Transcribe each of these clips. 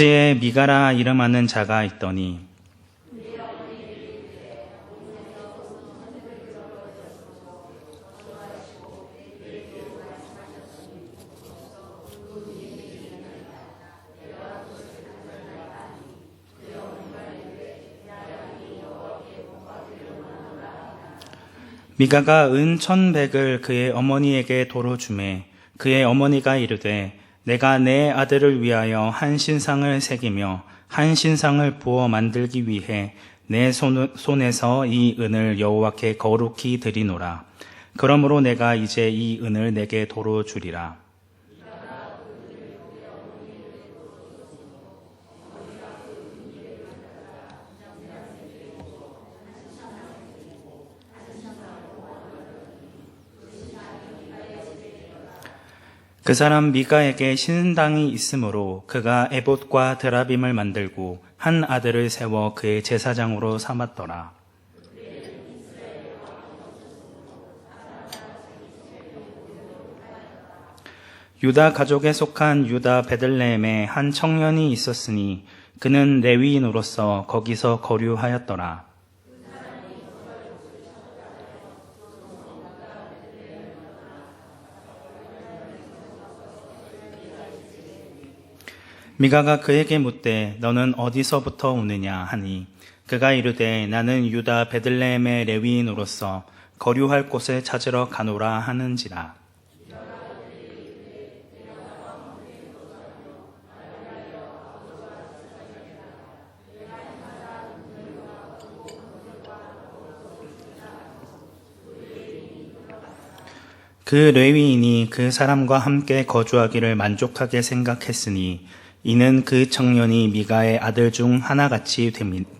지에 미가라 이름하는 자가 있더니 미가가 은 1,100을 그의 어머니에게 도로 주매 그의 어머니가 이르되 내가 내 아들을 위하여 한 신상을 새기며 한 신상을 부어 만들기 위해 내 손에서 이 은을 여호와께 거룩히 드리노라. 그러므로 내가 이제 이 은을 내게 도로 주리라. 그 사람 미가에게 신당이 있으므로 그가 에봇과 드라빔을 만들고 한 아들을 세워 그의 제사장으로 삼았더라. 유다 가족에 속한 유다 베들레헴에 한 청년이 있었으니 그는 레위인으로서 거기서 거류하였더라. 미가가 그에게 묻되 너는 어디서부터 오느냐 하니 그가 이르되 나는 유다 베들레헴의 레위인으로서 거류할 곳을 찾으러 가노라 하는지라. 그 레위인이 그 사람과 함께 거주하기를 만족하게 생각했으니 이는 그 청년이 미가의 아들 중 하나같이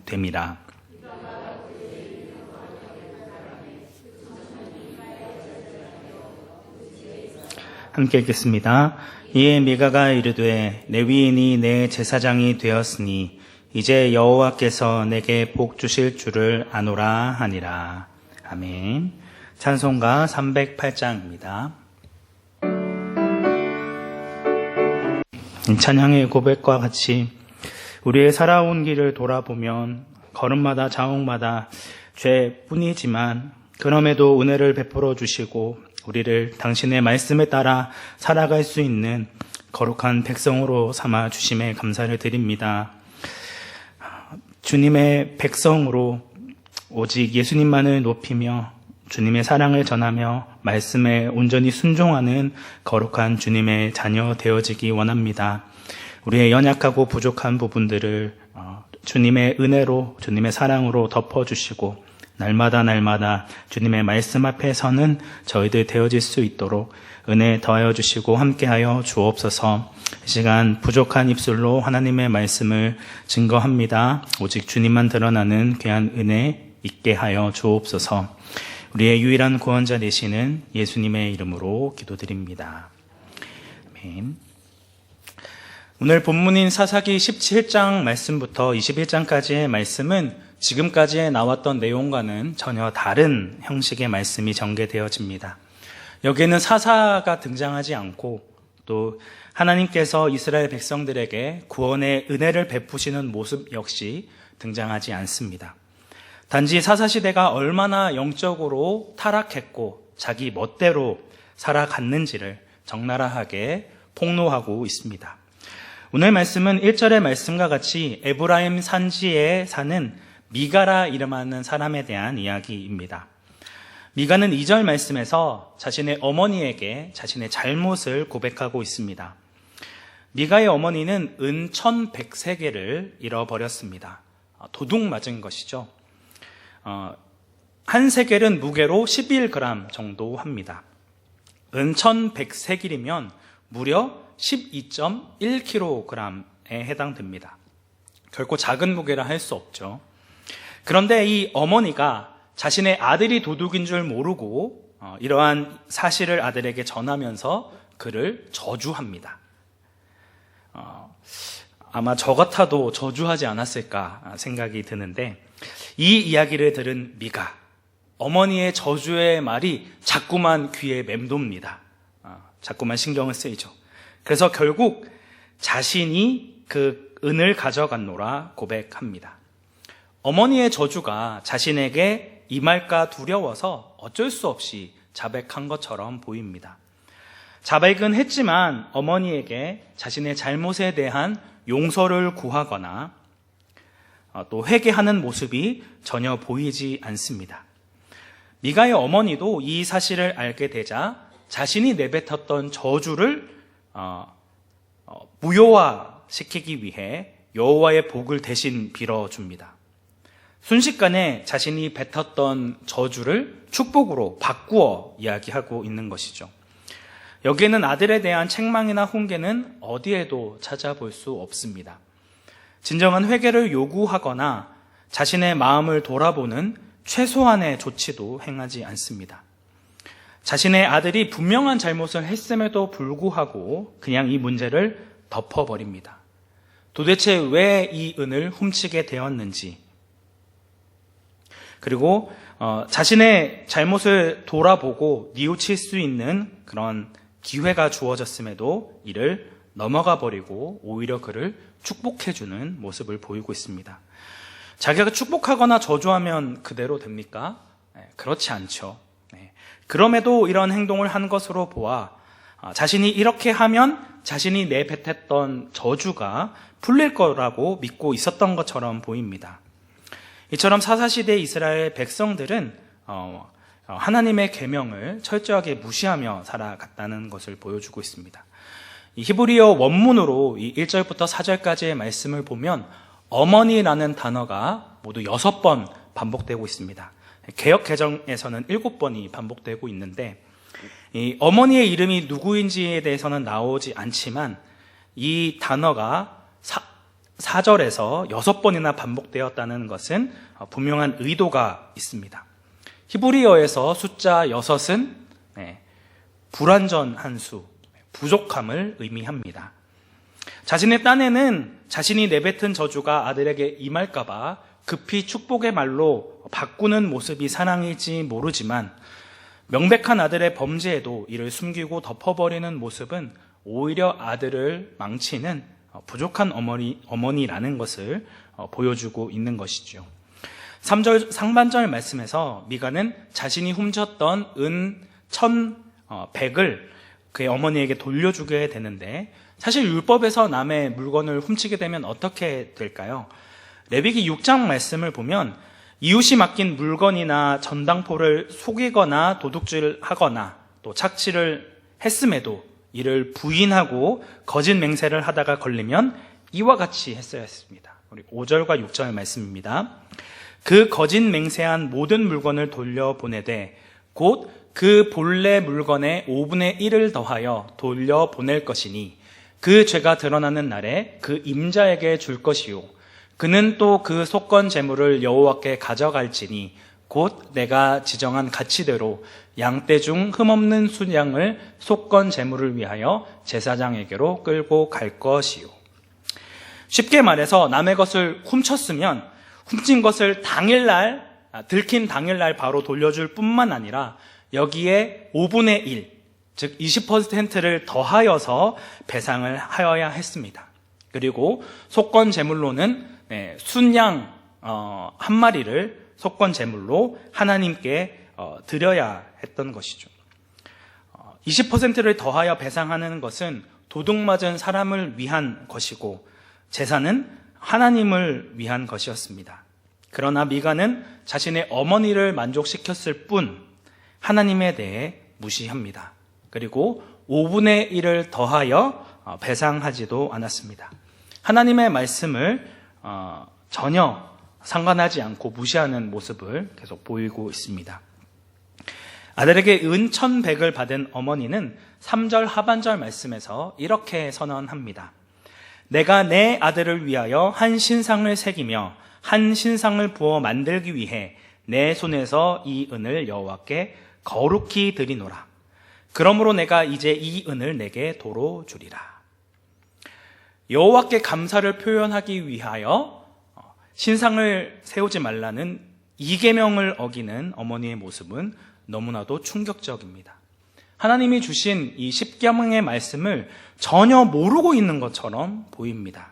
됨이라. 함께 읽겠습니다. 이에 미가가 이르되 레위인이 내 제사장이 되었으니 이제 여호와께서 내게 복 주실 줄을 아노라 하니라. 아멘. 찬송가 308장입니다. 찬양의 고백과 같이 우리의 살아온 길을 돌아보면 걸음마다 자옥마다 죄뿐이지만 그럼에도 은혜를 베풀어 주시고 우리를 당신의 말씀에 따라 살아갈 수 있는 거룩한 백성으로 삼아 주심에 감사를 드립니다. 주님의 백성으로 오직 예수님만을 높이며 주님의 사랑을 전하며 말씀에 온전히 순종하는 거룩한 주님의 자녀 되어지기 원합니다. 우리의 연약하고 부족한 부분들을 주님의 은혜로 주님의 사랑으로 덮어주시고 날마다 주님의 말씀 앞에 서는 저희들 되어질 수 있도록 은혜 더하여 주시고 함께하여 주옵소서. 이 시간 부족한 입술로 하나님의 말씀을 증거합니다. 오직 주님만 드러나는 귀한 은혜 있게 하여 주옵소서. 우리의 유일한 구원자 되시는 예수님의 이름으로 기도드립니다. 아멘. 오늘 본문인 사사기 17장 말씀부터 21장까지의 말씀은 지금까지 나왔던 내용과는 전혀 다른 형식의 말씀이 전개되어집니다. 여기에는 사사가 등장하지 않고 또 하나님께서 이스라엘 백성들에게 구원의 은혜를 베푸시는 모습 역시 등장하지 않습니다. 단지 사사시대가 얼마나 영적으로 타락했고 자기 멋대로 살아갔는지를 적나라하게 폭로하고 있습니다. 오늘 말씀은 1절의 말씀과 같이 에브라임 산지에 사는 미가라 이름하는 사람에 대한 이야기입니다. 미가는 2절 말씀에서 자신의 어머니에게 자신의 잘못을 고백하고 있습니다. 미가의 어머니는 은 1,100세겔을 잃어버렸습니다. 도둑 맞은 것이죠. 한 세겔은 무게로 11g 정도 합니다. 은 1,100세겔이면 무려 12.1kg에 해당됩니다. 결코 작은 무게라 할 수 없죠. 그런데 이 어머니가 자신의 아들이 도둑인 줄 모르고 이러한 사실을 아들에게 전하면서 그를 저주합니다. 아마 저 같아도 저주하지 않았을까 생각이 드는데 이 이야기를 들은 미가, 어머니의 저주의 말이 자꾸만 귀에 맴돕니다. 자꾸만 신경을 쓰이죠. 그래서 결국 자신이 그 은을 가져갔노라 고백합니다. 어머니의 저주가 자신에게 임할까 두려워서 어쩔 수 없이 자백한 것처럼 보입니다. 자백은 했지만 어머니에게 자신의 잘못에 대한 용서를 구하거나 또 회개하는 모습이 전혀 보이지 않습니다. 미가의 어머니도 이 사실을 알게 되자 자신이 내뱉었던 저주를 무효화시키기 위해 여호와의 복을 대신 빌어줍니다. 순식간에 자신이 뱉었던 저주를 축복으로 바꾸어 이야기하고 있는 것이죠. 여기에는 아들에 대한 책망이나 훈계는 어디에도 찾아볼 수 없습니다. 진정한 회개를 요구하거나 자신의 마음을 돌아보는 최소한의 조치도 행하지 않습니다. 자신의 아들이 분명한 잘못을 했음에도 불구하고 그냥 이 문제를 덮어버립니다. 도대체 왜 이 은을 훔치게 되었는지, 그리고 자신의 잘못을 돌아보고 뉘우칠 수 있는 그런 기회가 주어졌음에도 이를 넘어가 버리고 오히려 그를 축복해주는 모습을 보이고 있습니다. 자기가 축복하거나 저주하면 그대로 됩니까? 그렇지 않죠. 그럼에도 이런 행동을 한 것으로 보아 자신이 이렇게 하면 자신이 내뱉었던 저주가 풀릴 거라고 믿고 있었던 것처럼 보입니다. 이처럼 사사시대 이스라엘 백성들은 하나님의 계명을 철저하게 무시하며 살아갔다는 것을 보여주고 있습니다. 이 히브리어 원문으로 이 1절부터 4절까지의 말씀을 보면 어머니라는 단어가 모두 6번 반복되고 있습니다. 개역 개정에서는 7번이 반복되고 있는데 이 어머니의 이름이 누구인지에 대해서는 나오지 않지만 이 단어가 4절에서 6번이나 반복되었다는 것은 분명한 의도가 있습니다. 히브리어에서 숫자 6은 불완전한 수, 부족함을 의미합니다. 자신의 딴에는 자신이 내뱉은 저주가 아들에게 임할까봐 급히 축복의 말로 바꾸는 모습이 사랑일지 모르지만 명백한 아들의 범죄에도 이를 숨기고 덮어버리는 모습은 오히려 아들을 망치는 부족한 어머니라는 것을 보여주고 있는 것이죠. 3절 상반절 말씀에서 미가는 자신이 훔쳤던 은 1,100을 그의 어머니에게 돌려주게 되는데 사실 율법에서 남의 물건을 훔치게 되면 어떻게 될까요? 레위기 6장 말씀을 보면 이웃이 맡긴 물건이나 전당포를 속이거나 도둑질하거나 또 착취를 했음에도 이를 부인하고 거짓 맹세를 하다가 걸리면 이와 같이 했어야 했습니다. 우리 5절과 6절 말씀입니다. 그 거짓 맹세한 모든 물건을 돌려보내되 곧 그 본래 물건의 5분의 1을 더하여 돌려보낼 것이니 그 죄가 드러나는 날에 그 임자에게 줄 것이요 그는 또 그 속건 재물을 여호와께 가져갈지니 곧 내가 지정한 가치대로 양떼 중 흠없는 순양을 속건 재물을 위하여 제사장에게로 끌고 갈 것이요. 쉽게 말해서 남의 것을 훔쳤으면 훔친 것을 들킨 당일날 바로 돌려줄 뿐만 아니라 여기에 5분의 1, 즉 20%를 더하여서 배상을 하여야 했습니다. 그리고 속건 제물로는 순양 한 마리를 속건 제물로 하나님께 드려야 했던 것이죠. 20%를 더하여 배상하는 것은 도둑맞은 사람을 위한 것이고 제사는 하나님을 위한 것이었습니다. 그러나 미가는 자신의 어머니를 만족시켰을 뿐 하나님에 대해 무시합니다. 그리고 5분의 1을 더하여 배상하지도 않았습니다. 하나님의 말씀을 전혀 상관하지 않고 무시하는 모습을 계속 보이고 있습니다. 아들에게 은 1,100을 받은 어머니는 3절 하반절 말씀에서 이렇게 선언합니다. 내가 내 아들을 위하여 한 신상을 새기며 한 신상을 부어 만들기 위해 내 손에서 이 은을 여호와께 거룩히 드리노라. 그러므로 내가 이제 이 은을 내게 도로 주리라. 여호와께 감사를 표현하기 위하여 신상을 세우지 말라는 이 계명을 어기는 어머니의 모습은 너무나도 충격적입니다. 하나님이 주신 이 십계명의 말씀을 전혀 모르고 있는 것처럼 보입니다.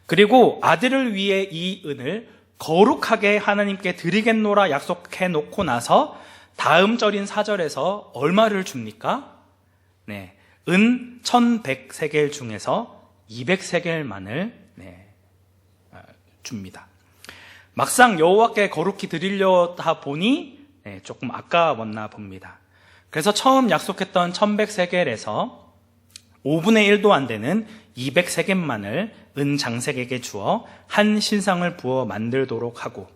그리고 아들을 위해 이 은을 거룩하게 하나님께 드리겠노라 약속해 놓고 나서 다음 절인 4절에서 얼마를 줍니까? 네, 은 1100세겔 중에서 200세겔만을 줍니다. 막상 여호와께 거룩히 드리려다 보니 조금 아까웠나 봅니다. 그래서 처음 약속했던 1100세겔에서 5분의 1도 안 되는 200세겔만을 은 장색에게 주어 한 신상을 부어 만들도록 하고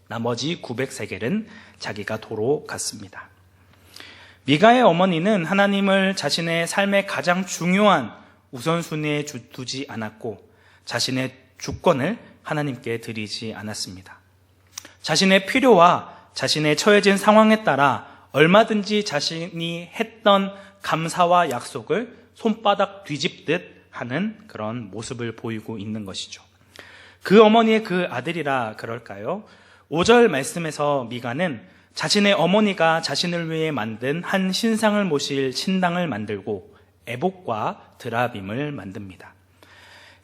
나머지 900세겔은 자기가 도로 갔습니다. 미가의 어머니는 하나님을 자신의 삶의 가장 중요한 우선순위에 두지 않았고 자신의 주권을 하나님께 드리지 않았습니다. 자신의 필요와 자신의 처해진 상황에 따라 얼마든지 자신이 했던 감사와 약속을 손바닥 뒤집듯 하는 그런 모습을 보이고 있는 것이죠. 그 어머니의 그 아들이라 그럴까요? 5절 말씀에서 미가는 자신의 어머니가 자신을 위해 만든 한 신상을 모실 신당을 만들고 에봇과 드라빔을 만듭니다.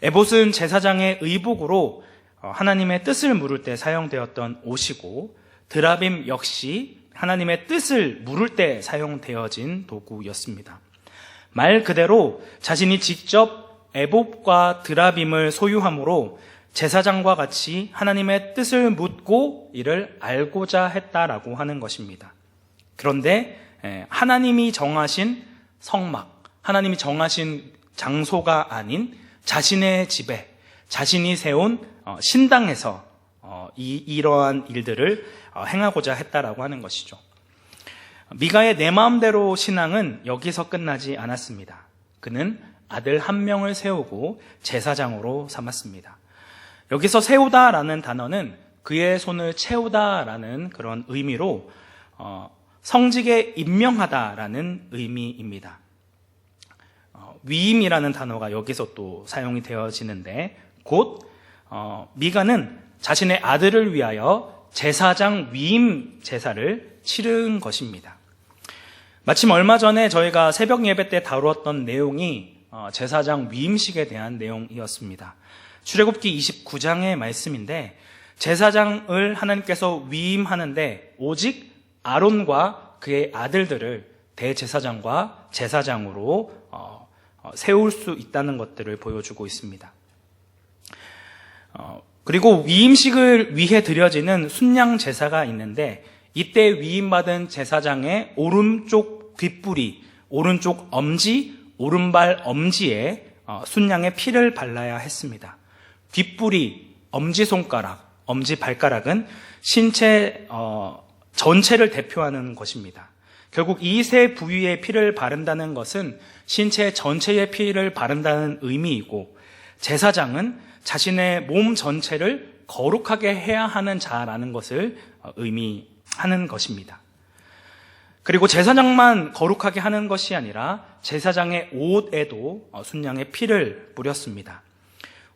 에봇은 제사장의 의복으로 하나님의 뜻을 물을 때 사용되었던 옷이고 드라빔 역시 하나님의 뜻을 물을 때 사용되어진 도구였습니다. 말 그대로 자신이 직접 에봇과 드라빔을 소유함으로 제사장과 같이 하나님의 뜻을 묻고 이를 알고자 했다라고 하는 것입니다. 그런데 하나님이 정하신 성막, 하나님이 정하신 장소가 아닌 자신의 집에 자신이 세운 신당에서 이러한 일들을 행하고자 했다라고 하는 것이죠. 미가의 내 마음대로 신앙은 여기서 끝나지 않았습니다. 그는 아들 한 명을 세우고 제사장으로 삼았습니다. 여기서 세우다라는 단어는 그의 손을 채우다라는 그런 의미로 성직에 임명하다라는 의미입니다. 위임이라는 단어가 여기서 또 사용이 되어지는데 곧 미가는 자신의 아들을 위하여 제사장 위임 제사를 치른 것입니다. 마침 얼마 전에 저희가 새벽 예배 때 다루었던 내용이 제사장 위임식에 대한 내용이었습니다. 출애굽기 29장의 말씀인데 제사장을 하나님께서 위임하는데 오직 아론과 그의 아들들을 대제사장과 제사장으로 세울 수 있다는 것들을 보여주고 있습니다. 그리고 위임식을 위해 드려지는 순양 제사가 있는데 이때 위임받은 제사장의 오른쪽 귓불이, 오른쪽 엄지, 오른발 엄지에 순양의 피를 발라야 했습니다. 귓불이, 엄지손가락, 엄지발가락은 신체 전체를 대표하는 것입니다. 결국 이 세 부위에 피를 바른다는 것은 신체 전체에 피를 바른다는 의미이고 제사장은 자신의 몸 전체를 거룩하게 해야 하는 자라는 것을 의미하는 것입니다. 그리고 제사장만 거룩하게 하는 것이 아니라 제사장의 옷에도 순양의 피를 뿌렸습니다.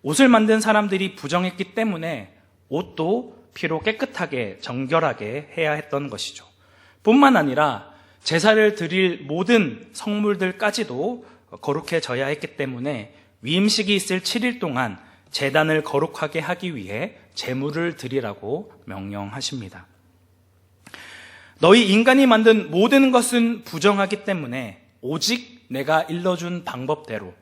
옷을 만든 사람들이 부정했기 때문에 옷도 피로 깨끗하게 정결하게 해야 했던 것이죠. 뿐만 아니라 제사를 드릴 모든 성물들까지도 거룩해져야 했기 때문에 위임식이 있을 7일 동안 제단을 거룩하게 하기 위해 제물을 드리라고 명령하십니다. 너희 인간이 만든 모든 것은 부정하기 때문에 오직 내가 일러준 방법대로,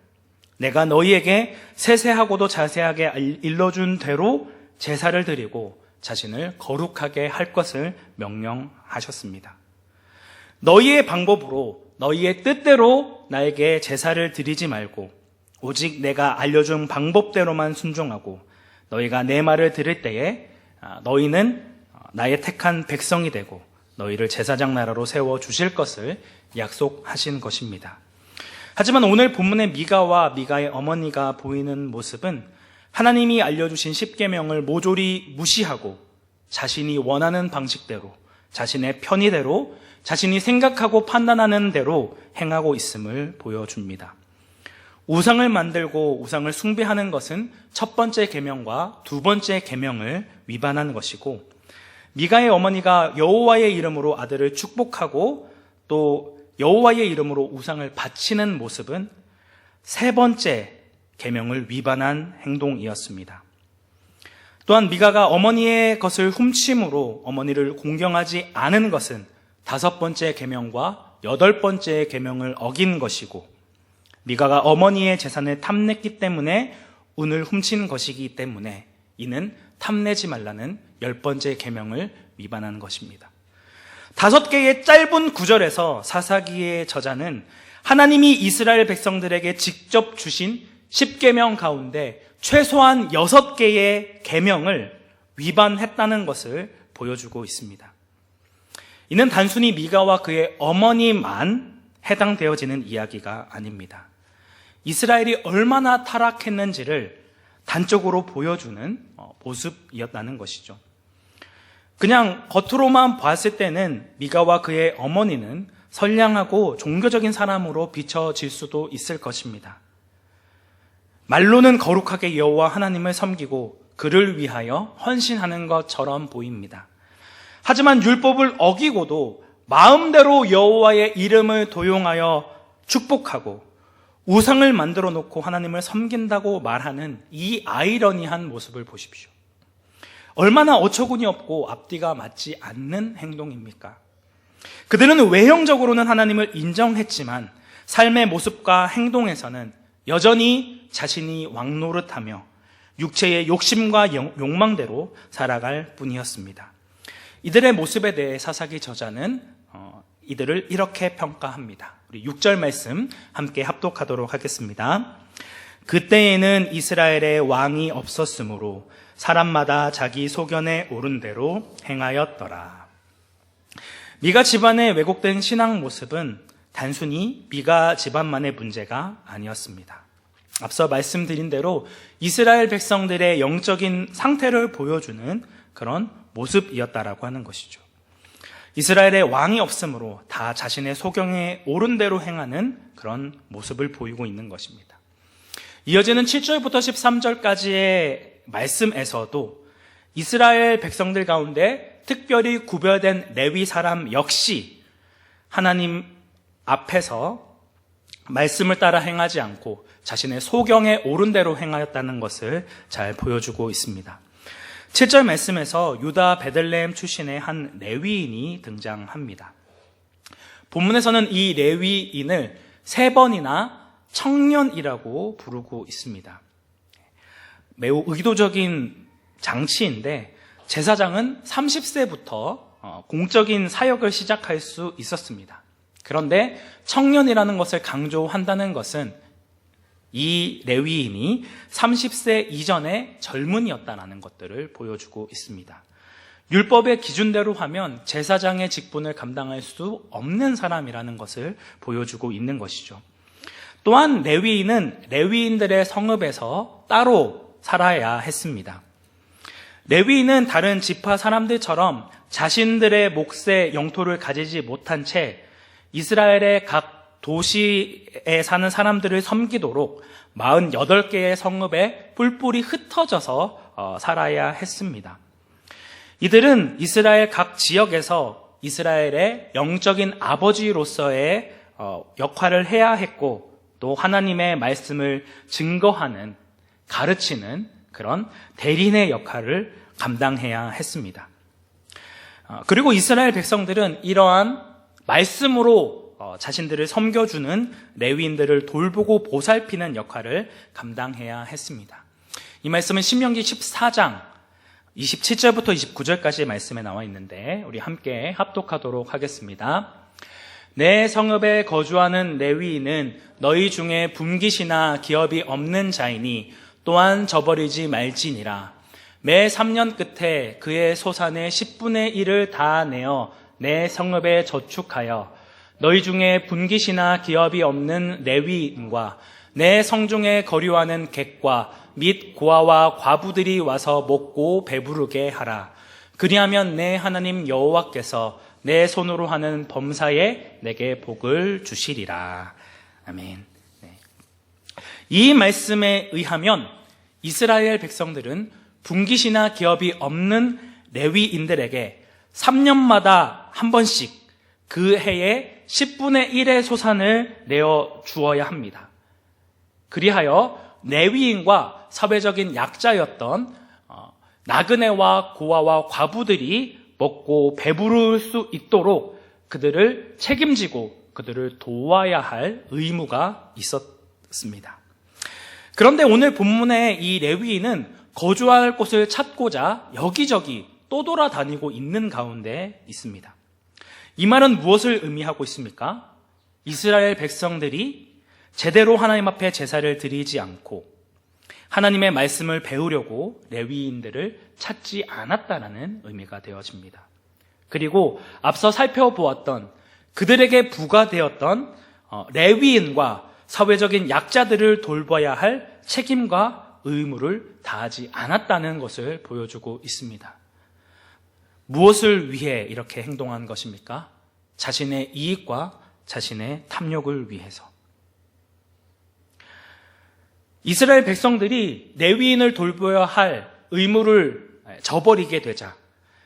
내가 너희에게 세세하고도 자세하게 일러준 대로 제사를 드리고 자신을 거룩하게 할 것을 명령하셨습니다. 너희의 방법으로, 너희의 뜻대로 나에게 제사를 드리지 말고 오직 내가 알려준 방법대로만 순종하고 너희가 내 말을 들을 때에 너희는 나의 택한 백성이 되고 너희를 제사장 나라로 세워주실 것을 약속하신 것입니다. 하지만 오늘 본문의 미가와 미가의 어머니가 보이는 모습은 하나님이 알려주신 십계명을 모조리 무시하고 자신이 원하는 방식대로, 자신의 편의대로, 자신이 생각하고 판단하는 대로 행하고 있음을 보여줍니다. 우상을 만들고 우상을 숭배하는 것은 첫 번째 계명과 두 번째 계명을 위반하는 것이고 미가의 어머니가 여호와의 이름으로 아들을 축복하고 또 여호와의 이름으로 우상을 바치는 모습은 세 번째 계명을 위반한 행동이었습니다. 또한 미가가 어머니의 것을 훔침으로 어머니를 공경하지 않은 것은 5번째 계명과 8번째 계명을 어긴 것이고, 미가가 어머니의 재산을 탐냈기 때문에 운을 훔친 것이기 때문에 이는 탐내지 말라는 10번째 계명을 위반한 것입니다. 5개의 짧은 구절에서 사사기의 저자는 하나님이 이스라엘 백성들에게 직접 주신 10계명 가운데 최소한 6개의 계명을 위반했다는 것을 보여주고 있습니다. 이는 단순히 미가와 그의 어머니만 해당되어지는 이야기가 아닙니다. 이스라엘이 얼마나 타락했는지를 단적으로 보여주는 모습이었다는 것이죠. 그냥 겉으로만 봤을 때는 미가와 그의 어머니는 선량하고 종교적인 사람으로 비춰질 수도 있을 것입니다. 말로는 거룩하게 여호와 하나님을 섬기고 그를 위하여 헌신하는 것처럼 보입니다. 하지만 율법을 어기고도 마음대로 여호와의 이름을 도용하여 축복하고 우상을 만들어 놓고 하나님을 섬긴다고 말하는 이 아이러니한 모습을 보십시오. 얼마나 어처구니 없고 앞뒤가 맞지 않는 행동입니까? 그들은 외형적으로는 하나님을 인정했지만 삶의 모습과 행동에서는 여전히 자신이 왕노릇하며 육체의 욕심과 욕망대로 살아갈 뿐이었습니다. 이들의 모습에 대해 사사기 저자는 이들을 이렇게 평가합니다. 우리 6절 말씀 함께 합독하도록 하겠습니다. 그때에는 이스라엘에 왕이 없었으므로 사람마다 자기 소견에 오른 대로 행하였더라. 미가 집안의 왜곡된 신앙 모습은 단순히 미가 집안만의 문제가 아니었습니다. 앞서 말씀드린 대로 이스라엘 백성들의 영적인 상태를 보여주는 그런 모습이었다라고 하는 것이죠. 이스라엘에 왕이 없으므로 다 자신의 소경에 옳은 대로 행하는 그런 모습을 보이고 있는 것입니다. 이어지는 7절부터 13절까지의 말씀에서도 이스라엘 백성들 가운데 특별히 구별된 레위 사람 역시 하나님 앞에서 말씀을 따라 행하지 않고 자신의 소경에 옳은 대로 행하였다는 것을 잘 보여주고 있습니다. 7절 말씀에서 유다 베들레헴 출신의 한 레위인이 등장합니다. 본문에서는 이 레위인을 3번이나 청년이라고 부르고 있습니다. 매우 의도적인 장치인데 제사장은 30세부터 공적인 사역을 시작할 수 있었습니다. 그런데 청년이라는 것을 강조한다는 것은 이 레위인이 30세 이전의 젊은이였다는 것들을 보여주고 있습니다. 율법의 기준대로 하면 제사장의 직분을 감당할 수 없는 사람이라는 것을 보여주고 있는 것이죠. 또한 레위인은 레위인들의 성읍에서 따로 살아야 했습니다. 레위인은 다른 지파 사람들처럼 자신들의 몫의 영토를 가지지 못한 채 이스라엘의 각 도시에 사는 사람들을 섬기도록 48개의 성읍에 뿔뿔이 흩어져서 살아야 했습니다. 이들은 이스라엘 각 지역에서 이스라엘의 영적인 아버지로서의 역할을 해야 했고 또 하나님의 말씀을 증거하는, 가르치는 그런 대리인의 역할을 감당해야 했습니다. 그리고 이스라엘 백성들은 이러한 말씀으로 자신들을 섬겨주는 레위인들을 돌보고 보살피는 역할을 감당해야 했습니다. 이 말씀은 신명기 14장 27절부터 29절까지의 말씀에 나와 있는데 우리 함께 합독하도록 하겠습니다. 내 성읍에 거주하는 레위인은 너희 중에 분깃이나 기업이 없는 자이니 또한 저버리지 말지니라. 매 3년 끝에 그의 소산의 10분의 1을 다 내어 내 성읍에 저축하여 너희 중에 분깃이나 기업이 없는 레위인과 내 성중에 거류하는 객과 및 고아와 과부들이 와서 먹고 배부르게 하라. 그리하면 내 하나님 여호와께서 내 손으로 하는 범사에 내게 복을 주시리라. 아멘. 네. 이 말씀에 의하면 이스라엘 백성들은 분깃이나 기업이 없는 레위인들에게 3년마다 한 번씩 그 해에 10분의 1의 소산을 내어 주어야 합니다. 그리하여 레위인과 사회적인 약자였던 나그네와 고아와 과부들이 먹고 배부를 수 있도록 그들을 책임지고 그들을 도와야 할 의무가 있었습니다. 그런데 오늘 본문의 이 레위인은 거주할 곳을 찾고자 여기저기 떠돌아다니고 있는 가운데 있습니다. 이 말은 무엇을 의미하고 있습니까? 이스라엘 백성들이 제대로 하나님 앞에 제사를 드리지 않고 하나님의 말씀을 배우려고 레위인들을 찾지 않았다라는 의미가 되어집니다. 그리고 앞서 살펴보았던 그들에게 부과되었던 레위인과 사회적인 약자들을 돌봐야 할 책임과 의무를 다하지 않았다는 것을 보여주고 있습니다. 무엇을 위해 이렇게 행동한 것입니까? 자신의 이익과 자신의 탐욕을 위해서. 이스라엘 백성들이 레위인을 돌봐야 할 의무를 저버리게 되자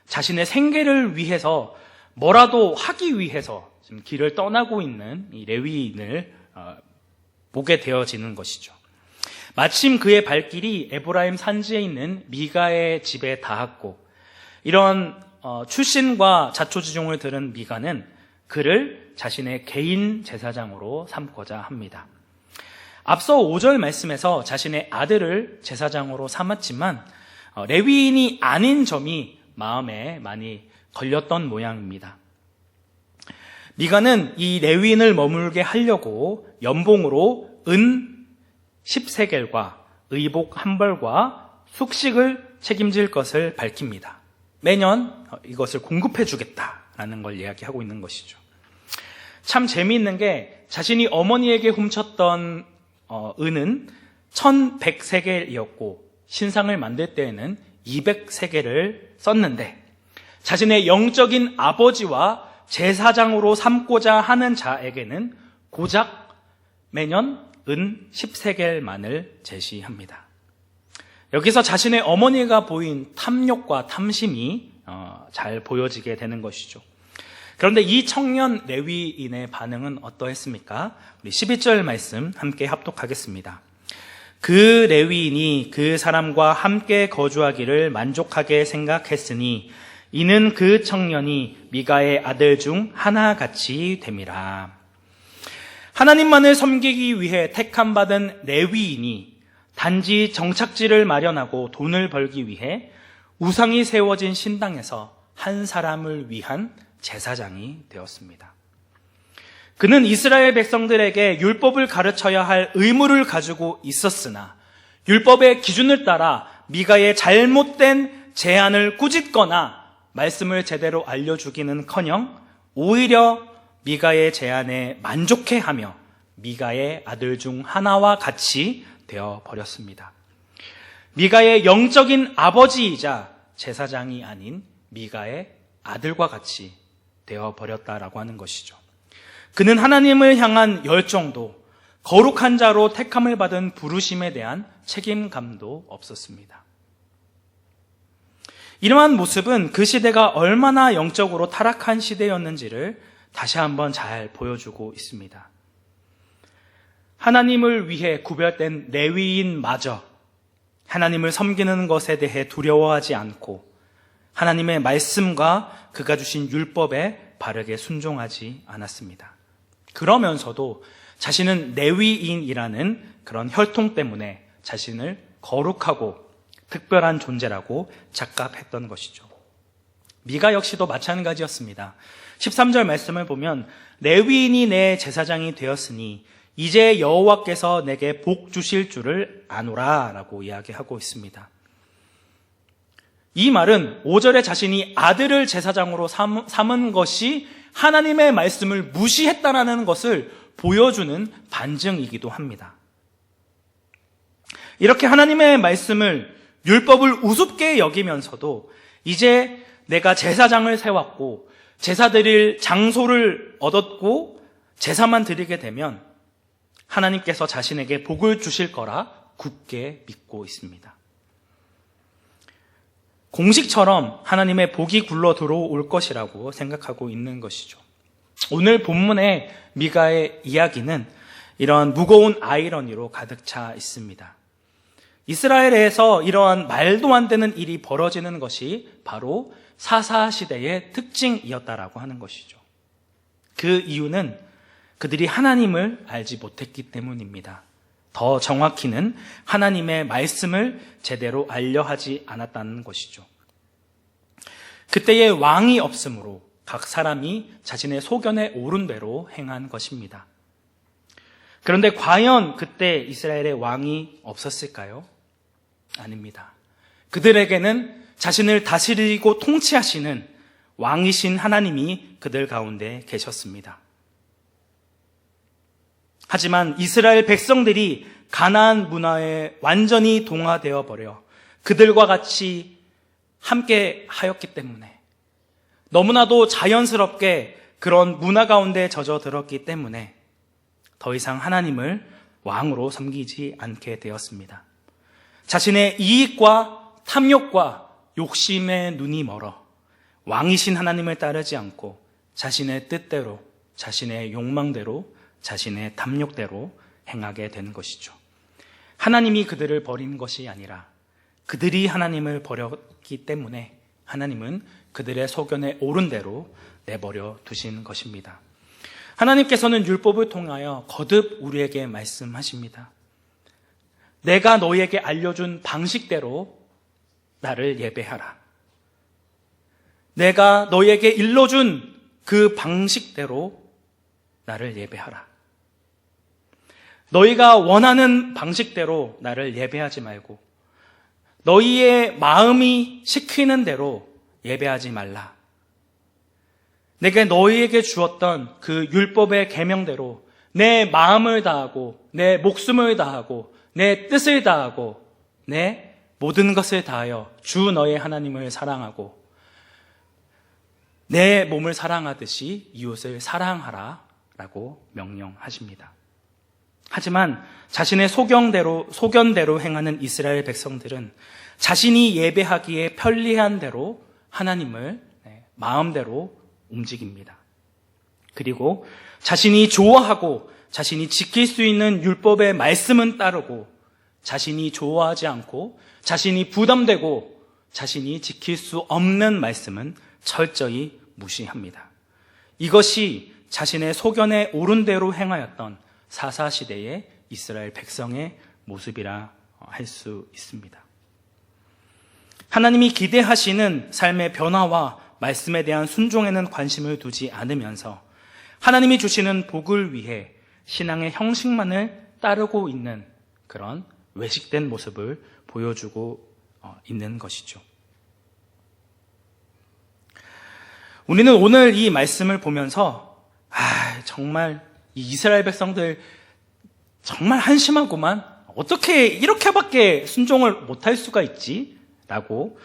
자신의 생계를 위해서 뭐라도 하기 위해서 지금 길을 떠나고 있는 이 레위인을 보게 되어지는 것이죠. 마침 그의 발길이 에브라임 산지에 있는 미가의 집에 닿았고 이런 출신과 자초지종을 들은 미가는 그를 자신의 개인 제사장으로 삼고자 합니다. 앞서 5절 말씀에서 자신의 아들을 제사장으로 삼았지만 레위인이 아닌 점이 마음에 많이 걸렸던 모양입니다. 미가는 이 레위인을 머물게 하려고 연봉으로 은 10세겔과 의복 한 벌과 숙식을 책임질 것을 밝힙니다. 매년 이것을 공급해 주겠다라는 걸 이야기하고 있는 것이죠. 참 재미있는 게 자신이 어머니에게 훔쳤던 은은 1100세겔이었고 신상을 만들 때에는 200세겔을 썼는데 자신의 영적인 아버지와 제사장으로 삼고자 하는 자에게는 고작 매년 은 10세겔만을 제시합니다. 여기서 자신의 어머니가 보인 탐욕과 탐심이 잘 보여지게 되는 것이죠. 그런데 이 청년 레위인의 반응은 어떠했습니까? 우리 12절 말씀 함께 합독하겠습니다. 그 레위인이 그 사람과 함께 거주하기를 만족하게 생각했으니 이는 그 청년이 미가의 아들 중 하나같이 됨이라. 하나님만을 섬기기 위해 택함받은 레위인이 단지 정착지를 마련하고 돈을 벌기 위해 우상이 세워진 신당에서 한 사람을 위한 제사장이 되었습니다. 그는 이스라엘 백성들에게 율법을 가르쳐야 할 의무를 가지고 있었으나 율법의 기준을 따라 미가의 잘못된 제안을 꾸짖거나 말씀을 제대로 알려주기는커녕 오히려 미가의 제안에 만족해하며 미가의 아들 중 하나와 같이 되어버렸습니다. 미가의 영적인 아버지이자 제사장이 아닌 미가의 아들과 같이 되어버렸다라고 하는 것이죠. 그는 하나님을 향한 열정도 거룩한 자로 택함을 받은 부르심에 대한 책임감도 없었습니다. 이러한 모습은 그 시대가 얼마나 영적으로 타락한 시대였는지를 다시 한번 잘 보여주고 있습니다. 하나님을 위해 구별된 레위인마저 하나님을 섬기는 것에 대해 두려워하지 않고 하나님의 말씀과 그가 주신 율법에 바르게 순종하지 않았습니다. 그러면서도 자신은 레위인이라는 그런 혈통 때문에 자신을 거룩하고 특별한 존재라고 착각했던 것이죠. 미가 역시도 마찬가지였습니다. 13절 말씀을 보면 레위인이 내 제사장이 되었으니 이제 여호와께서 내게 복 주실 줄을 아노라 라고 이야기하고 있습니다. 이 말은 5절에 자신이 아들을 제사장으로 삼은 것이 하나님의 말씀을 무시했다라는 것을 보여주는 반증이기도 합니다. 이렇게 하나님의 말씀을 율법을 우습게 여기면서도 이제 내가 제사장을 세웠고 제사 드릴 장소를 얻었고 제사만 드리게 되면 하나님께서 자신에게 복을 주실 거라 굳게 믿고 있습니다. 공식처럼 하나님의 복이 굴러 들어올 것이라고 생각하고 있는 것이죠. 오늘 본문의 미가의 이야기는 이런 무거운 아이러니로 가득 차 있습니다. 이스라엘에서 이러한 말도 안 되는 일이 벌어지는 것이 바로 사사시대의 특징이었다라고 하는 것이죠. 그 이유는 그들이 하나님을 알지 못했기 때문입니다. 더 정확히는 하나님의 말씀을 제대로 알려 하지 않았다는 것이죠. 그때의 왕이 없으므로 각 사람이 자신의 소견에 오른 대로 행한 것입니다. 그런데 과연 그때 이스라엘의 왕이 없었을까요? 아닙니다. 그들에게는 자신을 다스리고 통치하시는 왕이신 하나님이 그들 가운데 계셨습니다. 하지만 이스라엘 백성들이 가나안 문화에 완전히 동화되어 버려 그들과 같이 함께 하였기 때문에, 너무나도 자연스럽게 그런 문화 가운데 젖어들었기 때문에 더 이상 하나님을 왕으로 섬기지 않게 되었습니다. 자신의 이익과 탐욕과 욕심에 눈이 멀어 왕이신 하나님을 따르지 않고 자신의 뜻대로, 자신의 욕망대로, 자신의 탐욕대로 행하게 되는 것이죠. 하나님이 그들을 버린 것이 아니라 그들이 하나님을 버렸기 때문에 하나님은 그들의 소견에 오른 대로 내버려 두신 것입니다. 하나님께서는 율법을 통하여 거듭 우리에게 말씀하십니다. 내가 너희에게 알려준 방식대로 나를 예배하라. 내가 너희에게 일러준 그 방식대로 나를 예배하라. 너희가 원하는 방식대로 나를 예배하지 말고 너희의 마음이 시키는 대로 예배하지 말라. 내가 너희에게 주었던 그 율법의 계명대로 내 마음을 다하고 내 목숨을 다하고 내 뜻을 다하고 내 모든 것을 다하여 주 너의 하나님을 사랑하고 내 몸을 사랑하듯이 이웃을 사랑하라 라고 명령하십니다. 하지만 자신의 소견대로 행하는 이스라엘 백성들은 자신이 예배하기에 편리한 대로 하나님을 마음대로 움직입니다. 그리고 자신이 좋아하고 자신이 지킬 수 있는 율법의 말씀은 따르고 자신이 좋아하지 않고 자신이 부담되고 자신이 지킬 수 없는 말씀은 철저히 무시합니다. 이것이 자신의 소견에 오른 대로 행하였던 사사시대의 이스라엘 백성의 모습이라 할 수 있습니다. 하나님이 기대하시는 삶의 변화와 말씀에 대한 순종에는 관심을 두지 않으면서 하나님이 주시는 복을 위해 신앙의 형식만을 따르고 있는 그런 외식된 모습을 보여주고 있는 것이죠. 우리는 오늘 이 말씀을 보면서 정말 이 이스라엘 백성들 정말 한심하구만, 어떻게 이렇게밖에 순종을 못할 수가 있지? 라고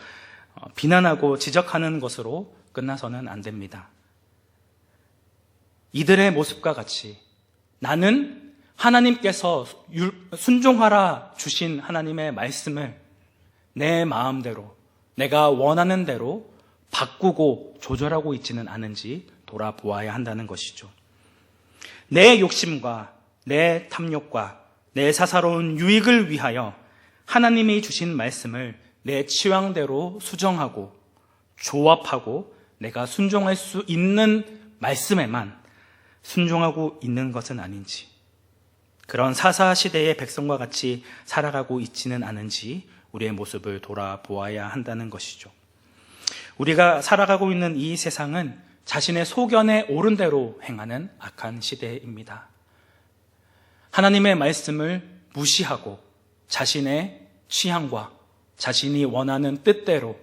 비난하고 지적하는 것으로 끝나서는 안 됩니다. 이들의 모습과 같이 나는 하나님께서 순종하라 주신 하나님의 말씀을 내 마음대로 내가 원하는 대로 바꾸고 조절하고 있지는 않은지 돌아보아야 한다는 것이죠. 내 욕심과 내 탐욕과 내 사사로운 유익을 위하여 하나님이 주신 말씀을 내 취향대로 수정하고 조합하고 내가 순종할 수 있는 말씀에만 순종하고 있는 것은 아닌지, 그런 사사시대의 백성과 같이 살아가고 있지는 않은지 우리의 모습을 돌아보아야 한다는 것이죠. 우리가 살아가고 있는 이 세상은 자신의 소견에 오른 대로 행하는 악한 시대입니다. 하나님의 말씀을 무시하고 자신의 취향과 자신이 원하는 뜻대로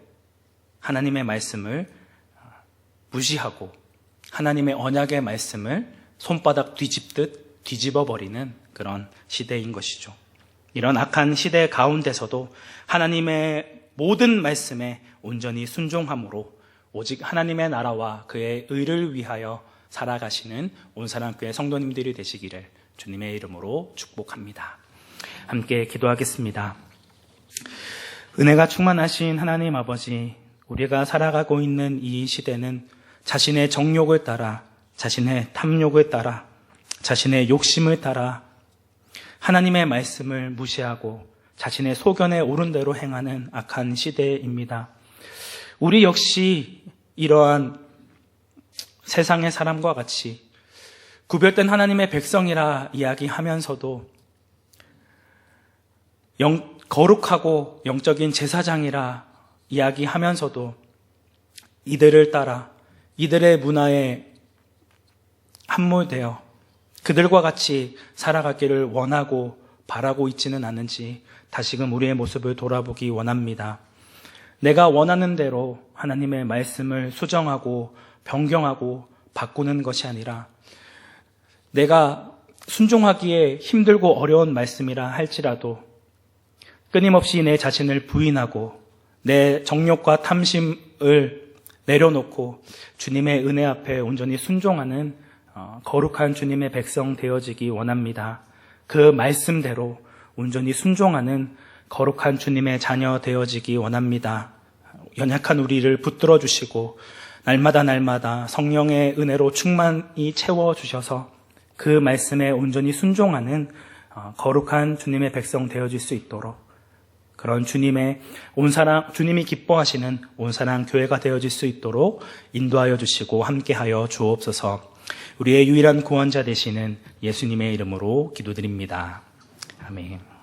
하나님의 말씀을 무시하고 하나님의 언약의 말씀을 손바닥 뒤집듯 뒤집어버리는 그런 시대인 것이죠. 이런 악한 시대 가운데서도 하나님의 모든 말씀에 온전히 순종함으로 오직 하나님의 나라와 그의 의를 위하여 살아가시는 온사랑교회 성도님들이 되시기를 주님의 이름으로 축복합니다. 함께 기도하겠습니다. 은혜가 충만하신 하나님 아버지, 우리가 살아가고 있는 이 시대는 자신의 정욕을 따라, 자신의 탐욕을 따라, 자신의 욕심을 따라 하나님의 말씀을 무시하고 자신의 소견에 오른 대로 행하는 악한 시대입니다. 우리 역시 이러한 세상의 사람과 같이 구별된 하나님의 백성이라 이야기하면서도 거룩하고 영적인 제사장이라 이야기하면서도 이들을 따라 이들의 문화에 함몰되어 그들과 같이 살아가기를 원하고 바라고 있지는 않은지 다시금 우리의 모습을 돌아보기 원합니다. 내가 원하는 대로 하나님의 말씀을 수정하고 변경하고 바꾸는 것이 아니라 내가 순종하기에 힘들고 어려운 말씀이라 할지라도 끊임없이 내 자신을 부인하고 내 정욕과 탐심을 내려놓고 주님의 은혜 앞에 온전히 순종하는 거룩한 주님의 백성 되어지기 원합니다. 그 말씀대로 온전히 순종하는 거룩한 주님의 자녀 되어지기 원합니다. 연약한 우리를 붙들어 주시고 날마다 성령의 은혜로 충만히 채워주셔서 그 말씀에 온전히 순종하는 거룩한 주님의 백성 되어질 수 있도록 그런 주님이 기뻐하시는 온사랑 교회가 되어질 수 있도록 인도하여 주시고 함께하여 주옵소서. 우리의 유일한 구원자 되시는 예수님의 이름으로 기도드립니다. 아멘.